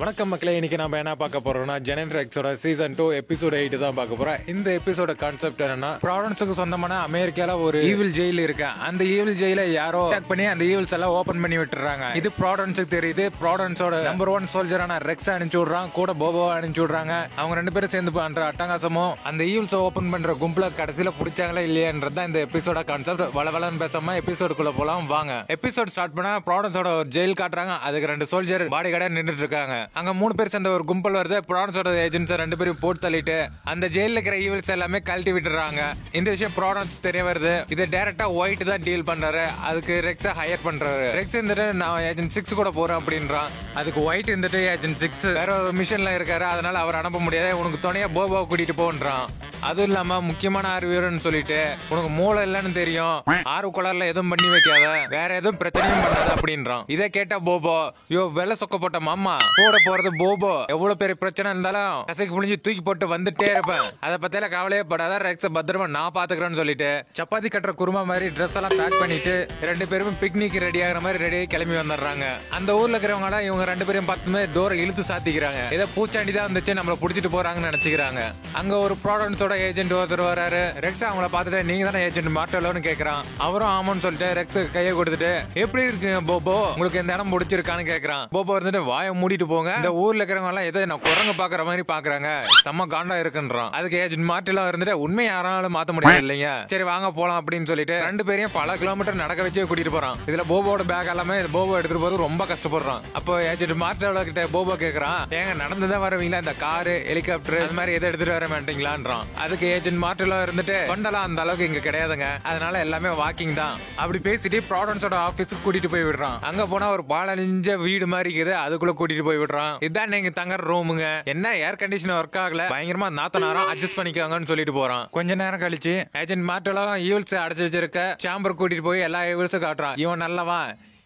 வணக்கம் மக்களே, இன்னைக்கு நம்ம என்ன பார்க்க போறோம்னா ஜெனரேட்டர் எக்ஸோட சீசன் 2 எபிசோட் 8 தான் பார்க்க போறோம். இந்த எபிசோட கான்செப்ட் என்னன்னா, ப்ராவிடன்ஸுக்கு சொந்தமான அமெரிக்கால ஒரு ஈவில் ஜெயில் இருக்கு. அந்த ஈவில் ஜெயில யாரோ அட்டாக் பண்ணி அந்த ஈவில்ஸ் எல்லாம் ஓபன் பண்ணி விட்டுறாங்க. இது ப்ராவிடன்ஸுக்கு தெரியுது. ப்ராவிடன்ஸோட நம்பர் 1 சோல்ஜரான ரெக்ஸ் அனுப்பிச்சு விடுறான், கூட போபோவை அனுப்பிச்சு விடுறாங்க. அவங்க ரெண்டு பேரும் சேர்ந்து பண்ற அட்டகாசமும் அந்த ஈவில்ஸ் ஓபன் பண்ற கும்பல கடைசியில பிடிச்சாங்களா இல்லையான்றது தான் இந்த எபிசோட கான்செப்ட். வளவலன்னு பேசாம எபிசோடுக்குள்ள போலாம் வாங்க. எபிசோட் ஸ்டார்ட் பண்ணா ப்ராவிடன்ஸோட ஒரு ஜெயில் காட்டுறாங்க. அதுக்கு 2 சோல்ஜர் பாடி கார்டா நின்றுட்டு இருக்காங்க. அங்க 3 பேர் சேர்ந்த ஒரு கும்பல் வருது. ப்ராவிடன்ஸோட ஏஜென்ட்ஸ் 2 பேரும் போட்டு தள்ளிட்டு அந்த ஜெயில இருக்கிற ஈவில்ஸ் எல்லாமே கழட்டி விட்டுறாங்க. இந்த விஷயம் ப்ராவிடன்ஸ் தெரிய வருது. இது டைரக்டா ஒயிட் தான் டீல் பண்றாரு. அதுக்கு ரெக்ஸ ஹையர் பண்றாரு. ரெக்ஸ் இருந்துட்டு நான் ஏஜென்ட் 6 கூட போறேன் அப்படின்றான். அதுக்கு ஒயிட் இருந்துட்டு ஏஜென்ட் 6 வேற ஒரு மிஷன்ல இருக்காரு, அதனால அவர் அனுப்ப முடியாது, உனக்கு துணையா போபோவை கூட்டிட்டு போன்றான். அதுவும் இல்லாம முக்கியமான அறிவியர்னு சொல்லிட்டு உனக்கு மூளை இல்லன்னு தெரியும், ஆறு குளர்ல எதுவும் பண்ணி வைக்காத, வேற எதுவும் பிரச்சனையும் பண்ணாத அப்படின்றான். இதை கேட்ட போபோ, யோ வெள்ள சொக்கப்பட்ட மாமா கூட போறது போபோ, எவ்வளவு பெரிய பிரச்சனை இருந்தாலும் கசைக்கு புளிஞ்சு தூக்கி போட்டு வந்துட்டே இருப்பேன், அதை பத்தியில கவலையே படாத, ரெக்ஸ பத்திரமா நான் பாத்துக்கிறேன்னு சொல்லிட்டு சப்பாத்தி கட்டுற குருமா மாதிரி ட்ரெஸ் எல்லாம் பேக் பண்ணிட்டு 2 பேரும் பிக்னிக் ரெடி ஆகிற மாதிரி ரெடியாகி கிளம்பி வந்துடுறாங்க. அந்த ஊர்ல இருக்கிறவங்க இவங்க 2 பேரும் பார்த்துமே டோரை இழுத்து சாத்திக்கிறாங்க. இதை பூச்சாண்டி தான் வந்துச்சு, நம்மள புடிச்சிட்டு போறாங்கன்னு நினைச்சுக்கிறாங்க. அங்க ஒரு ப்ராடக்ட்ஸோட ஏஜென்ட் ஒருத்தர் வராரு. ரெக்ஸ் அவங்கள பார்த்துட்டு நீங்க தானே ஏஜென்ட் மாட்டலோன்னு கேக்குறான். அவரும் ஆமான்னு சொல்லிட்டு ரெக்ஸ் கையை கொடுத்துட்டு எப்படி இருக்குங்க போபோ, உங்களுக்கு இந்த இடம் பிடிச்சிருக்கான்னு கேக்குறான். போபோ இருந்துட்டு வாயை மூடிட்டு போங்க, இந்த ஊர்ல இருக்கிறவங்க எல்லாம் எதை நான் குரங்கு பாக்குற மாதிரி பாக்குறாங்க, செம்ம காண்டா இருக்குன்றான். அதுக்கு ஏஜென்ட் மாட்டெல்லாம் இருந்துட்டு உண்மை யாராலும் மாத்த முடியாது இல்லைங்க, சரி வாங்க போலாம் அப்படின்னு சொல்லிட்டு 2 பேரையும் பல கிலோமீட்டர் நடக்க வச்சே கூட்டிட்டு போறான். இதுல போபோட பேக் எல்லாமே போபோ எடுத்துட்டு போது ரொம்ப கஷ்டப்படுறான். அப்போ ஏஜென்ட் மாட்டோட கிட்ட போபோ கேக்குறான், ஏங்க நடந்துதான் வருவீங்களா, இந்த காரு ஹெலிகாப்டர் அது மாதிரி எதை எடுத்துட்டு வர மாட்டீங்களான்றான். அதுக்கு ஏஜென்ட் மார்டெல்லாம் இருந்துட்டு பண்டலாம் அந்த அளவுக்கு இங்க கிடையாதுங்க, அதனால எல்லாமே வாக்கிங் தான் அப்படி பேசிட்டு ப்ராடன்ஸோட ஆபீஸ்க்கு கூட்டிட்டு போய் விடுறான். அங்க போனா ஒரு பாலஞ்ச வீடு மாதிரி இருக்குது, அதுக்குள்ள கூட்டிட்டு போய் விடுறான். இதான் நீங்க தங்குற ரூமுங்க, என்ன ஏர் கண்டிஷன் ஒர்க் ஆகல, பயங்கரமா நாத்தனாரம் அட்ஜஸ்ட் பண்ணிக்கோங்கன்னு சொல்லிட்டு போறான். கொஞ்ச நேரம் கழிச்சு ஏஜென்ட் மார்டெல்லாம் ஈவில்ஸ் அடைச்சு வச்சிருக்க சாம்பர் கூட்டிட்டு போய் எல்லா ஈவில்ஸும் காட்டுறான். இவன் நல்லவா,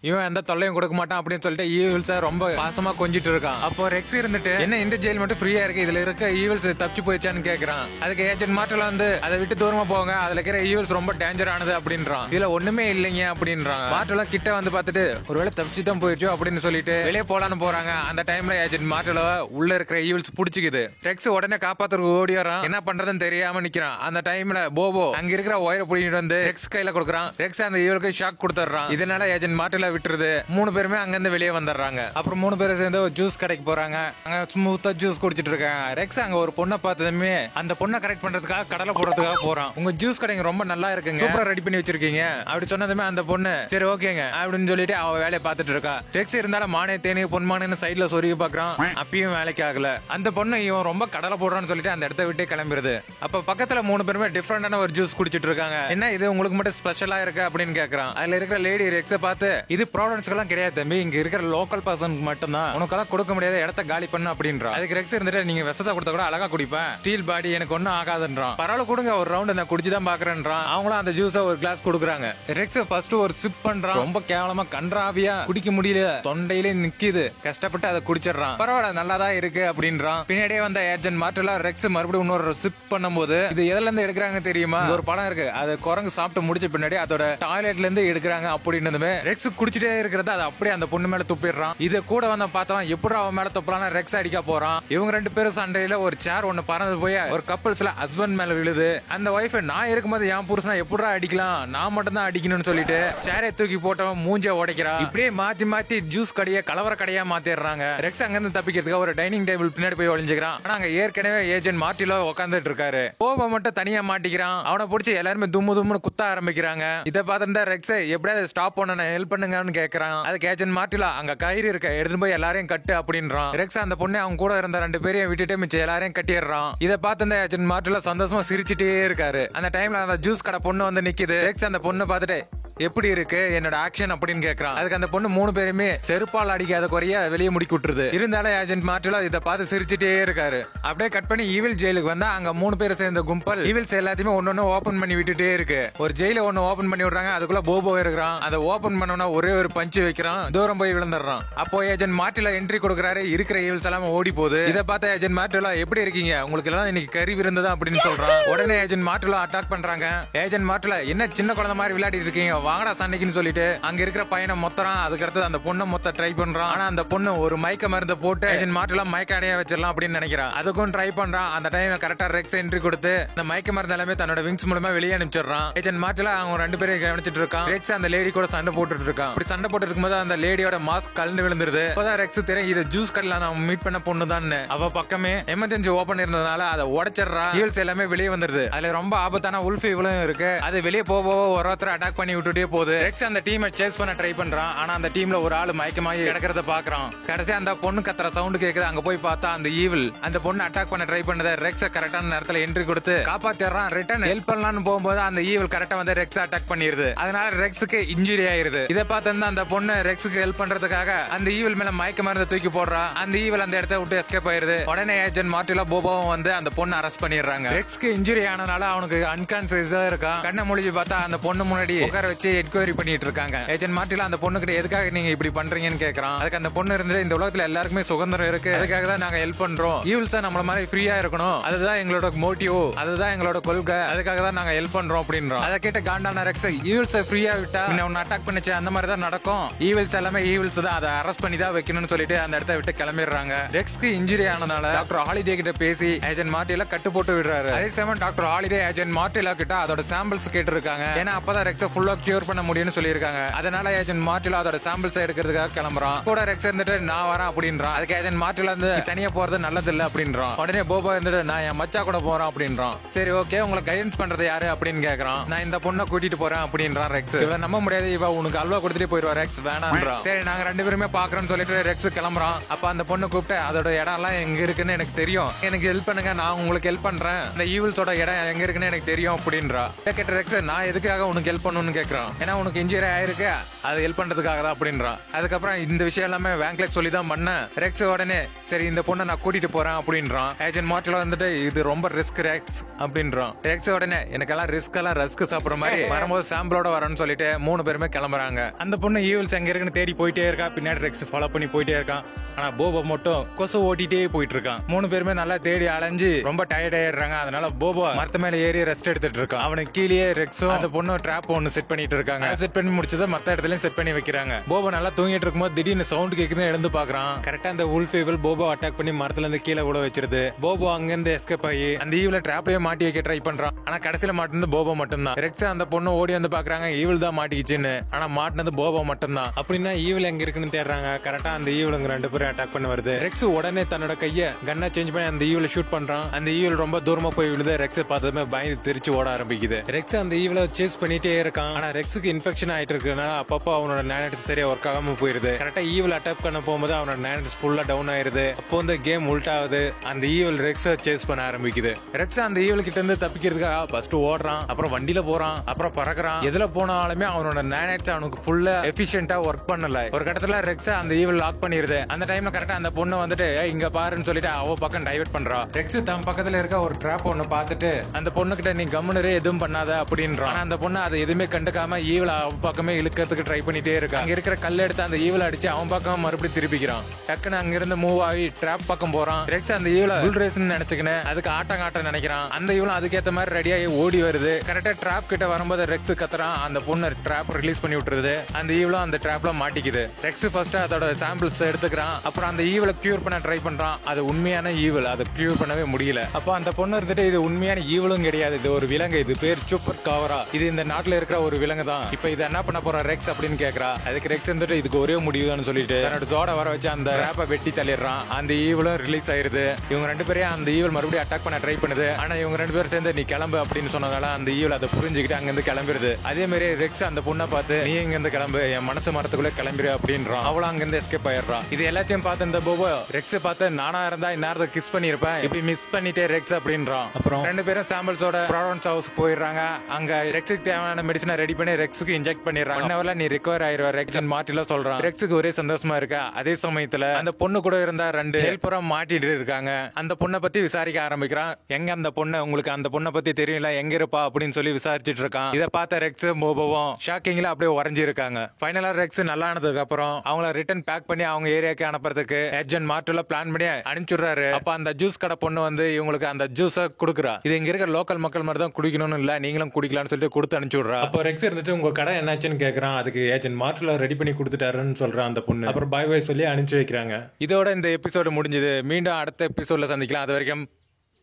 இவன் எந்த தொல்லையும் கொடுக்க மாட்டான் அப்படின்னு சொல்லிட்டு ஈவில்ஸ ரொம்ப பாசமா கொஞ்சிட்டு இருக்கான். அப்போ ரெக்ஸ் இருந்துட்டு என்ன இந்த ஜெயில் மட்டும் ஃப்ரீயா இருக்கு, இதுல இருக்க ஈவில்ஸ் தப்பிச்சு போயிச்சான்னு கேக்குறான். அதுக்கு ஏஜென்ட் மார்டெல் வந்து அதை விட்டு தூரமா போங்க, அதுல இருக்கிற ஈவில்ஸ் ரொம்ப டேஞ்சர் ஆனது அப்படின்றான். இதுல ஒண்ணுமே இல்லைங்க அப்படின்றான். மார்டெல்லாம் கிட்ட வந்து பார்த்துட்டு ஒருவேளை தப்பிச்சு தான் போயிடுச்சோ அப்படின்னு சொல்லிட்டு வெளியே போலான்னு போறாங்க. அந்த டைம்ல ஏஜென்ட் மார்டெல் உள்ள இருக்கிற ஈவில்ஸ் புடிச்சுக்குது. ரெக்ஸ் உடனே காப்பாத்துறதுக்கு ஓடிறான். என்ன பண்றதுன்னு தெரியாம நிக்கிறான். அந்த டைம்ல போபோ அங்க இருக்கிற ஒயரை புடிங்கிட்டு வந்து ரெக்ஸ் கையில கொடுக்குறான். ரெக்ஸ் அந்த ஈவிலுக்கு ஷாக் கொடுத்துறான். இதனால ஏஜென்ட் மார்டெல் விட்டுருது. 3 பேருமே அங்கிருந்து வெளியே வந்துடுறாங்க. அப்புறம் 3 பேரும் சேர்ந்து ஒரு ஜூஸ் கடைக்கு போறாங்க. அங்க ஸ்மூத்தா ஜூஸ் குடிச்சிட்டு இருக்காங்க. ரெக்ஸ் அங்க ஒரு பொண்ணை பார்த்ததுமே அந்த பொண்ணை கரெக்ட் பண்றதுக்காக கடலை போடுறதுக்காக போறான். உங்க ஜூஸ் கடைங்க ரொம்ப நல்லா இருக்குங்க, சூப்பரா ரெடி பண்ணி வச்சிருக்கீங்க அப்படி சொன்னதுமே அந்த பொண்ணு சரி ஓகேங்க அப்படின்னு சொல்லிட்டு அவ வேலையை பார்த்துட்டு இருக்கா. ரெக்ஸ் இருந்தாலும் மானே தேனி பொன்மானு சைட்ல சொருகி பாக்குறான். அப்பயும் வேலைக்கு ஆகல. அந்த பொண்ணு இவன் ரொம்ப கடலை போடுறான்னு சொல்லிட்டு அந்த இடத்த விட்டு கிளம்பிடுது. அப்ப பக்கத்துல 3 பேருமே டிஃபரெண்டான ஒரு ஜூஸ் குடிச்சிட்டு இருக்காங்க. என்ன இது உங்களுக்கு மட்டும் ஸ்பெஷலா இருக்கு அப்படின்னு கேக்குறான். அதுல இருக்கிற லேடி ரெக்ஸ பார்த்து இது ப்ராடக்ட்ஸ் கிடையாது தம்பி, இங்க இருக்கிற லோக்கல் பர்சனுக்கு மட்டும் தான், உனக்கெல்லாம் கொடுக்க முடியாத இடத்த காலி பண்ணு அப்படின்றான். அதுக்கு ரெக்ஸ் இருந்துட்டு நீங்க விஷத்தை கொடுத்தா கூட அழகா குடிப்பேன், ஸ்டீல் பாடி எனக்கு ஒன்னும் ஆகாதுன்றான். பரவாயில்ல கொடுங்க ஒரு ரவுண்ட் நான் குடிச்சுதான் பாக்குறேன்றான். அவங்களும் அந்த ஜூஸை ஒரு கிளாஸ் கொடுக்குறாங்க. ரெக்ஸ் ஃபர்ஸ்ட் ஒரு சிப் பண்றான். ரொம்ப கேவலமா கன்றாவியா குடிக்க முடியல, தொண்டையிலே நிக்குது, கஷ்டப்பட்டு அதை குடிச்சிடறான். பரவாயில்ல நல்லாதான் இருக்கு அப்படின்றான். பின்னாடியே வந்த ஏஜென்ட் மார்டெல் ரெக்ஸ் மறுபடியும் இன்னொரு சிப் பண்ணும்போது இது எதுல இருந்து எடுக்கிறாங்க தெரியுமா, ஒரு படம் இருக்கு, அது குரங்கு சாப்பிட்டு முடிச்ச பின்னாடி அதோட டாய்லெட்ல இருந்து எடுக்கிறாங்க அப்படின்னு ரெக்ஸ் குடிச்சிட்டே இருக்கிறத அது அப்படியே அந்த பொண்ணு மேல துப்பிடுறான். இத கூட வந்து பார்த்தவன் எப்படி அவன் மேல துப்பலான ரெக்ஸ் அடிக்க போறான். இவங்க 2 பேரும் சண்டையில ஒரு சேர் ஒன்னு பறந்து போய் ஒரு கப்பல்ஸ்ல ஹஸ்பண்ட் மேல விழுது. அந்த வைஃப் நான் இருக்கும்போது என் புருஷனா எப்படா அடிக்கலாம், நான் மட்டும் தான் அடிக்கணும்னு சொல்லிட்டு சேரை தூக்கி போட்டவன் மூஞ்ச உடைக்கிறா. இப்படியே மாத்தி மாத்தி ஜூஸ் கடையை கலவர கடையா மாத்திடுறாங்க. ரெக்ஸ் அங்க இருந்து தப்பிக்கிறதுக்கு ஒரு டைனிங் டேபிள் பின்னாடி போய் ஒளிஞ்சுக்கிறான். ஆனா அங்க ஏற்கனவே ஏஜென்ட் மார்டிலோ உட்காந்துட்டு இருக்காரு. போபோ மட்டும் தனியா மாட்டிக்கிறான். அவனை பிடிச்சி எல்லாருமே தும்மு தும்முன்னு குத்த ஆரம்பிக்கிறாங்க. இதை பார்த்துட்டு ரெக்ஸ் எப்படியாவது ஸ்டாப் பண்ண ஹெல்ப் பண்ணுங்கன்னு கேக்குறான். அதுக்கு ஏஜென்ட் மார்டிலா அங்க கயிறு இருக்க எடுத்து போய் எல்லாரையும் கட்டு அப்படின்றான். ரெக்ஸ் அந்த பொண்ணு அவங்க கூட இருந்த 2 பேரையும் விட்டுட்டு மிச்சம் எல்லாரையும் கட்டிடுறான். இதை பார்த்து ஏஜென்ட் மார்டிலா சந்தோஷமா சிரிச்சுட்டே இருக்காரு. அந்த டைம்ல அந்த ஜூஸ் கடை பொண்ணு வந்து நிக்குது. ரெக்ஸ் அந்த பொண்ணு பார்த்துட்டு எப்படி இருக்கு என்னோட ஆக்ஷன் அப்படின்னு கேக்குறான். அதுக்கு அந்த பொண்ணு 3 பேருமே செருப்பால் அடிக்காத குறைய வெளியே முடிக்கி விட்டுருது. இருந்தாலும் ஏஜென்ட் மார்டெல் இதை பார்த்து சிரிச்சுட்டே இருக்காரு. அப்படியே கட் பண்ணி ஈவில் ஜெயிலுக்கு வந்தா அங்க 3 பேர் சேர்ந்த கும்பல் ஈவில்ஸ் எல்லாத்தையுமே ஒன்னொன்னு ஓபன் பண்ணி விட்டுட்டே இருக்கு. ஒரு ஜெயில ஒன்னு ஓபன் பண்ணி விடுறாங்க. அதுக்குள்ள போபோ இருக்கிறான். அதை ஓபன் பண்ணோம்னா ஒரே ஒரு பஞ்சு வைக்கிறான், தூரம் போய் விழுந்துடுறான். அப்போ ஏஜென்ட் மார்டெல் என்ட்ரி கொடுக்குறாரு. இருக்கிற ஈவில்ஸ் எல்லாம் ஓடி போகுது. இதை பார்த்த ஏஜென்ட் மார்டெல் எப்படி இருக்கீங்க, உங்களுக்கு எல்லாம் இன்னைக்கு கறி விருந்ததா அப்படின்னு சொல்றான். உடனே ஏஜென்ட் மார்டெல் அட்டாக் பண்றாங்க. ஏஜென்ட் மார்டெல் என்ன சின்ன குழந்தை மாதிரி விளையாடிட்டு இருக்கீங்க, வாங்கடா சண்டைக்குன்னு சொல்லிட்டு அங்க இருக்கிற பையனை மொத்தறான். அதுக்கு அடுத்து அந்த பொண்ணை மொத்த ட்ரை பண்றான். ஆனா அந்த பொண்ணு ஒரு மயக்க மருந்து போட்டு ஏஜென்ட் மார்ட்டெல்லாம் மயக்க அடைய வச்சிடலாம் அப்படின்னு நினைக்கிறான். அதுக்கும் ட்ரை பண்றான். அந்த டைம் கரெக்டா ரெக்ஸ் என்ட்ரி கொடுத்து இந்த மயக்க மருந்து எல்லாமே தன்னோட விங்ஸ் மூலமா வெளியே அனுப்பிச்சிடுறான். ஏஜென்ட் மார்ட்டெல்லாம் அவங்க 2 பேரும் கவனிச்சிட்டு இருக்கான். ரெக்ஸ் அந்த லேடி கூட சண்டை போட்டுட்டு இருக்கான். அப்படி சண்டை போட்டு இருக்கும்போது அந்த லேடியோட மாஸ்க் கலந்து விழுந்துருது. அப்பதான் ரெக்ஸ் தெரியும் இது ஜூஸ் கடையில நான் மீட் பண்ண பொண்ணு தான். அவ பக்கமே எமர்ஜென்சி ஓபன் இருந்ததுனால அதை உடைச்சிடுறா. ஈவில்ஸ் எல்லாமே வெளியே வந்துருது. அதுல ரொம்ப ஆபத்தான உல்ஃப் இவளும் இருக்கு. அது வெளியே போக ஒருத்தர் அட்டாக் பண்ணி விட்டுட்டே போகுது. ரெக்ஸ் அந்த டீமை சேஸ் பண்ண ட்ரை பண்றான். ஆனா அந்த டீம்ல ஒரு ஆளு மயக்கமாயி கிடக்கிறத பாக்குறான். கடைசியா அந்த பொண்ணு கத்துற சவுண்ட் கேக்குது. அங்க போய் பார்த்தா அந்த ஈவில் அந்த பொண்ணு அட்டாக் பண்ண ட்ரை பண்ணத ரெக்ஸ கரெக்டான நேரத்துல என்ட்ரி கொடுத்து காப்பாத்திடுறான். ரிட்டர்ன் ஹெல்ப் பண்ணலாம்னு போகும்போது அந்த ஈவில் கரெக்டா வந்து ரெக்ஸ் அட்டாக் பண்ணிருது. அதனால ரெக்ஸுக்கு இன்ஜுரி ஆயிருது. இதை பார்த்து அந்த பொண்ணு ரெக்ஸுக்கு ஹெல்ப் பண்றதுக்காக அந்த ஈவில் மேல மயக்க மருந்து தூக்கி போடுறா. அந்த ஈவில் அந்த இடத்த விட்டு எஸ்கேப் ஆயிருது. உடனே ஏஜென்ட் மார்ட்டிலா போபாவும் வந்து அந்த பொண்ணு அரெஸ்ட் பண்ணிடுறாங்க. ரெக்ஸ்க்கு இன்ஜுரி ஆனனால அவனுக்கு அன்கான்சியஸா இருக்கான். கண்ணை மூழ்கி பார்த்தா அந்த பொண்ணு முன்னாடி உட்கார வச்சு என்கொயரி பண்ணிட்டு இருக்காங்க. ஏஜென்ட் மார்ட்டிலா அந்த பொண்ணு கிட்ட எதுக்காக நீங்க இப்படி பண்றீங்கன்னு கேக்குறான். அதுக்கு அந்த பொண்ணு இருந்து இந்த உலகத்துல எல்லாருக்குமே சுதந்திரம் இருக்கு, அதுக்காக தான் நாங்க ஹெல்ப் பண்றோம். ஈவில்ஸா நம்மள மாதிரி ஃப்ரீயா இருக்கணும், அதுதான் எங்களோட மோட்டிவ், அதுதான் எங்களோட கொள்கை, அதுக்காக தான் நாங்க ஹெல்ப் பண்றோம் அப்படின்றோம். அதை கேட்ட காண்டான ரெக்ஸ் ஈவில்ஸை ஃப்ரீயா விட்டா உன்னை அட்டாக் பண்ணிச்சு அந்த மாதிரி தான் நடக்கும், ஈவில்ஸ் எல்லாமே ஈவில்ஸ் தான், அதை அரெஸ்ட் பண்ணி தான் வைக்கணும்னு சொல்லிட்டு அந்த இடத்த விட்டு கிளம்பிடுறாங்க. ரெக்ஸ்க்கு இன்ஜுரி ஆனதால டாக்டர் ஹாலிடே கிட்ட பேசி ஏஜென்ட் மார்ட்டில கட்டு போட்டு விடுறாரு. அதே சமயம் டாக்டர் ஹாலிடே ஏஜென்ட் மார்ட்டிலா கிட்ட அதோட சாம்பிள்ஸ் கேட்டு இருக்காங்க. ஏன்னா அப்பதான் ரெக்ஸை ஃபுல்லா கியூர் பண்ண முடியும்னு சொல்லியிருக்காங்க. அதனால ஏஜென்ட் மார்ட்டிலா அதோட சாம்பிள்ஸ் எடுக்கிறதுக்காக கிளம்புறான். கூட ரெக்ஸ் இருந்துட்டு நான் வரேன் அப்படின்றான். அதுக்கு ஏஜென்ட் மார்ட்டிலா இருந்து தனியா போறது நல்லது இல்ல அப்படின்றான். உடனே போபா இருந்துட்டு நான் என் மச்சா கூட போறேன் அப்படின்றான். சரி ஓகே, உங்களை கைடன்ஸ் பண்றது யாரு அப்படின்னு கேக்குறான். நான் இந்த பொண்ணை கூட்டிட்டு போறேன் அப்படின்றான் ரெக்ஸ். இவ நம்ப முடியாது, இவ உனக்கு அல்வா கொடுத்துட்டு போயிருவா. ரெக்ஸ் வேணான்றான். சரி நாங்க 2 பேருமே பாக்குறோம்னு சொல்லிட்டு ரெக்ஸ் கிளம்புறான். அப்ப அந்த பொண்ணு கூப்பிட்டு அதோட இடம் எல்லாம் எங்க இருக்குன்னு எனக்கு தெரியும், எனக்கு ஹெல்ப் பண்ணுங்க, நான் உங்களுக்கு ஹெல்ப் பண்றேன், இந்த ஈவில்ஸோட இடம் எங்க இருக்குன்னு எனக்கு தெரியும் அப்படின்றா. கேட்ட ரெக்ஸ் நான் எதுக்காக உனக்கு ஹெல்ப் பண்ணணும்னு கேக்குறான். ஏன்னா உனக்கு இன்ஜுரி ஆயிருக்கு, அது ஹெல்ப் பண்றதுக்காக தான் அப்படின்றான். அதுக்கப்புறம் இந்த விஷயம் எல்லாமே வேங்க்லெட் சொல்லி தான் பண்ண. ரெக்ஸ் உடனே சரி இந்த பொண்ணை நான் கூட்டிட்டு போறேன் அப்படின்றான். ஏஜென்ட் மார்ட்டில வந்துட்டு இது ரொம்ப ரிஸ்க் ரெக்ஸ் அப்படின்றான். ரெக்ஸ் உடனே எனக்கெல்லாம் ரிஸ்க் எல்லாம் ரஸ்க் சாப்பிடுற மாதிரி வரும்போது சாம்பிளோட வரேன்னு சொல்லிட்டு 3 பேருமே கிளம்புறாங்க. அந்த பொண்ணு ஈவில்ஸ் எங்க இருக்குன்னு தேடி போயிட்டே இருக்கா. பின்னாடி ரெக்ஸ் ஃபாலோ பண்ணி போயிட்டே இருக்கான். ஆனா போபா மட்டும் கொசு ஓட்டிட்டே போயிட்டு இருக்கான். 3 பேருமே நல்லா தேடி அலைஞ்சு ரொம்ப டயர்ட் ஆயிடுறாங்க. அதனால போபா மரத்து மேல ஏறி ரெஸ்ட் எடுத்துட்டு இருக்கான். அவனுக்கு கீழே ரெக்ஸும் அந்த பொண்ணு ட்ராப் ஒன்னு செட் பண்ணிட்டு இருக்காங்க. செட் பண்ணி முடிச்சதை மத்த இடத்துலயும் செட் பண்ணி வைக்கிறாங்க. போபா நல்லா தூங்கிட்டு இருக்கும்போது திடீர்னு சவுண்ட் கேக்குதுன்னு எழுந்து பாக்குறான். கரெக்டா அந்த உல்ஃப் ஈவில் போபா அட்டாக் பண்ணி மரத்துல இருந்து கீழே கூட வச்சிருது. போபா அங்க இருந்து எஸ்கேப் ஆகி அந்த ஈவில ட்ராப்லயே மாட்டி வைக்க ட்ரை பண்றான். ஆனா கடைசியில மாட்டினது போபா மட்டும் தான். ரெக்ஸ் அந்த பொண்ணு ஓடி வந்து பாக்குறாங்க ஈவில் தான் மாட்டிக்கிச்சுன்னு. ஆனா மாட்டினது போபா மட்டும் தான். அப்படின்னா ஈவில் எங்க இருக்குன்னு தேடுறாங்க. கரெக்டா அந்த ஈவிலுங்க 2 பேரும் அட்டாக் பண்ண வருது. ரெக்ஸ் உடனே தன்னோட கைய கன்னா சேஞ்ச் பண்ணி அந்த ஈவில ஷூட் பண்றான். அந்த ஈவில் ரொம்ப தூரமா போய் விழுது. ரெக்ஸ் பார்த்ததுமே பயந்து திருச்சி ஓட ஆரம்பிக்குது. ரெக்ஸ் அந்த ஈவில சேஸ் பண்ணிட்டே இருக்கான். ஆனா ரெக்ஸுக்கு இன்ஃபெக்ஷன் ஆயிட்டு இருக்குன்னா அப்பப்போ அவனோட நேனட்ஸ் சரியா ஒர்க் ஆகாம போயிருது. கரெக்டா ஈவில் அட்டாக் பண்ண போகும்போது அவனோட நேனட்ஸ் ஃபுல்லா டவுன் ஆயிருது. அப்போ வந்து கேம் உல்டாகுது. அந்த ஈவில் ரெக்ஸ சேஸ் பண்ண ஆரம்பிக்குது. ரெக்ஸ் அந்த ஈவில் கிட்ட இருந்து தப்பிக்கிறதுக்காக ஃபர்ஸ்ட் ஓடுறான், அப்புறம் வண்டியில போறான், அப்புறம் பறக்குறான். எதுல போனாலுமே அவனோட நேனட்ஸ் அவனுக்கு ஃபுல்லா எஃபிஷியன்ட்டா ஒர்க் பண்ணல. ஒரு கட்டத்துல ரெக்ஸ் அந்த ஈவில் லாக் பண்ணிருது. அந்த டைம்ல கரெக்டா அந்த பொண்ணு வந்துட்டு இங்க பாருன்னு சொல்லிட்டு அவ பக்கம் டைவர்ட் பண்றா. ரெக்ஸ் தம் பக்கத்துல இருக்க ஒரு ட்ராப் ஒன்னு பார்த்துட்டு அந்த பொண்ணு கிட்ட நீ கம்முனரே எதுவும் பண்ணாத அப்படின்றான். ஆனா அந்த பொண்ணு அதை எதுவுமே கண்டுக்காம ஈவில் அவ பக்கமே இழுக்கிறதுக்கு ட்ரை பண்ணிட்டே இருக்கா. அங்க இருக்கிற கல் எடுத்து அந்த ஈவில் அடிச்சு அவன் பக்கம் மறுபடியும் திருப்பிக்கிறான். டக்குன்னு அங்க இருந்து மூவ் ஆகி ட்ராப் பக்கம் போறான். ரெக்ஸ் அந்த ஈவில் புல் ரேஸ்னு நினைச்சுக்கின்னு அதுக்கு ஆட்டம் காட்ட நினைக்கிறான். அந்த ஈவில் அதுக்கேற்ற மாதிரி ரெடியாகி ஓடி வருது. கரெக்டா ட்ராப் கிட்ட வரும்போது ரெக்ஸ் கத்துறான். அந்த பொண்ணு ட்ராப் ரிலீஸ் பண்ணி விட்டுருது. அந்த ஈவிலும் அந்த ட்ராப்ல மாட்டிக்குது. ரெக்ஸ் ஃபர்ஸ்ட் அதோட சாம்பிள்ஸ் எடுத்துக்கிறான். அப்புறம் அந்த ஈவில கியூர் பண்ண ட்ரை பண்றான். அது உண்மையான ஈவில், அதை கியூர் பண்ணவே முடியல. அப்ப அந்த பொண்ணு இருந்துட்டு இது உண்மையான ஈவிலும் கிடையாது, இது ஒரு விலங்கு, இது பேர் சூப்பர் காவரா, இது இந்த நாட்டுல இருக்கிற ஒரு விலங்கு தான். இப்ப இதை என்ன பண்ண போற ரெக்ஸ் அப்படின்னு கேக்குறா. அதுக்கு ரெக்ஸ் இருந்துட்டு இதுக்கு ஒரே முடிவுன்னு சொல்லிட்டு தன்னோட ஜோட வர வச்சு அந்த ட்ராப்பை வெட்டி தள்ளிடுறான். அந்த ஈவிலும் ரிலீஸ் ஆயிருது. இவங்க 2 பேரையும் அந்த ஈவில் மறுபடியும் அட்டாக் பண்ண ட்ரை பண்ணுது. ஆனா இவங்க 2 பேரும் சேர்ந்து நீ கிளம்பு அப்படின்னு சொன்னதால அந்த ஈவில் அதை புரிஞ்சுக்கிட்டு அங்கிருந்து கிளம்பிடுது. அதே மாதிரி ரெக்ஸ் அந்த பொண்ணை பார்த்து நீ இங்க இருந்து கிளம்பு, என் மனசு மரத்துக்குள்ள கிளம்பிடு அப்படின்றான். அவளும் அங்கிருந்து எஸ்கேப் ஆயிடுறான். இது எல்லாத்தையும் பார்த்து இந்த போபோ ரெக்ஸ் பார்த்து நானா இருந்தா இந்நேரத்தை கிஸ் பண்ணிருப்பேன், இப்படி மிஸ் பண்ணிட்டே ரெக்ஸ் அப்படின்றான். அப்புறம் 2 பேரும் சாம்பிள்ஸோட ப்ராடன்ஸ் ஹவுஸ் போயிடுறாங்க. அங்க ரெக்ஸுக்கு தேவையான மெடிசனை ரெடி பண்ணி ரெக்ஸுக்கு இன்ஜெக்ட் பண்ணிடுறாங்க. ஒன்னவர்ல நீ ரிகவர் ஆயிருவ ரெக்ஸ் மார்ட்டில சொல்றான். ரெக்ஸுக்கு ஒரே சந்தோஷமா இருக்கா. அதே சமயத்துல அந்த பொண்ணு கூட இருந்த 2 ஹெல்ப்பரும் மாட்டிட்டு இருக்காங்க. அந்த பொண்ணை பத்தி விசாரிக்க ஆரம்பிக்கிறான். எங்க அந்த பொண்ணு, உங்களுக்கு அந்த பொண்ணை பத்தி தெரியல, எங்க இருப்பா அப்படின்னு சொல்லி விசாரிச்சுட்டு இருக்கான். இதை பார்த்த ரெக்ஸ் போபோவும் ஷாக்கிங்ல அப்படியே உறைஞ்சி இருக்காங்க. ஃபைனலா ரெக்ஸ் நல்லா ஆனதுக்கு அப்புறம் அவங்கள ரிட்டர்ன் பேக் பண்ணி அவங்க ஏரியாக்கு அனுப்புறதுக்கு ஏஜென்ட் மார்ட்டில பிளான் பண்ணி அனுப்பிச்சுடுறாரு. அப்ப அந்த ஜூஸ் கடை பொண்ணு வந்து இவங்களுக்கு அந்த ஜூஸ குடுக்குறா. இது இங்க இருக்கிற லோக்கல் மக்கள் மட்டும் தான் குடிக்கணும்னு இல்ல, நீங்களும் குடிக்கலாம்னு சொல்லிட்டு கொடுத்து அனுப்பிச்சுடுறா. அப்போ ரெக்ஸ் வந்துட்டு உங்க கடை என்னாச்சுன்னு கேட்கறான். அதுக்கு ஏஜென்ட் மார்ட்ல ரெடி பண்ணி கொடுத்துட்டாருன்னு சொல்றான் அந்த பொண்ணு. அப்புறம் பாய் பாய் சொல்லி அனுப்பிச்சு வைக்கிறாங்க. இதோட இந்த எபிசோடு முடிஞ்சது. மீண்டும் அடுத்த எபிசோட்ல சந்திக்கலாம். அது வரைக்கும்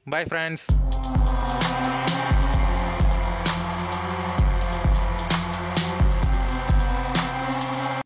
பை ஃப்ரெண்ட்ஸ்.